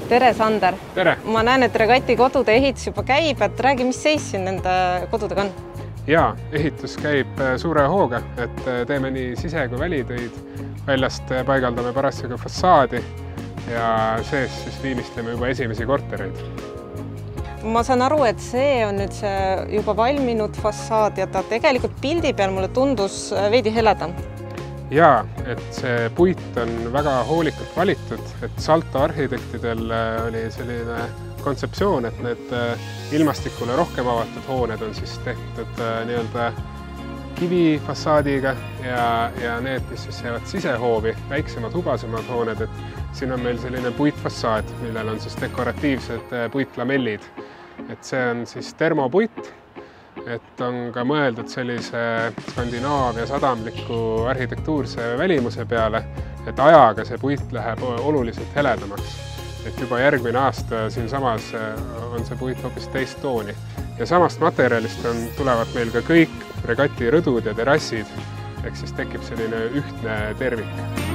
Tere, Sander! Tere! Ma näen, et Regati kodude ehitus juba käib, et räägi, mis seis siin nende kodudega on? Jaa, ehitus käib suure hooga, et teeme nii sise- kui välitöid. Väljast paigaldame parasjagu fassaadi ja sees siis viimistleme juba esimesi kortereid. Ma saan aru, et see on nüüd see juba valminud fassaad ja ta tegelikult pildi peal mulle tundus veidi heledam. Jaa, et see puit on väga hoolikalt valitud, et Salto arhitektidel oli selline kontseptsioon, et need ilmastikule rohkem avatud hooned on siis tehtud nii-öelda kivifassaadiga ja need, mis siis jäävad sisehoovi, väiksemad, hubasemad hooned, et siin on meil selline puitfassaad, millel on siis dekoratiivsed puitlamellid. Et see on siis termopuit, et on ka mõeldud sellise Skandinaavia sadamliku arhitektuurse välimuse peale, et ajaga see puit läheb oluliselt heledamaks. Et juba järgmine aasta siinsamas on see puit hoopis teist tooni. Ja samast materjalist tulevad meil ka kõik Regati rõdud ja terrassid, ehk siis tekib selline ühtne tervik.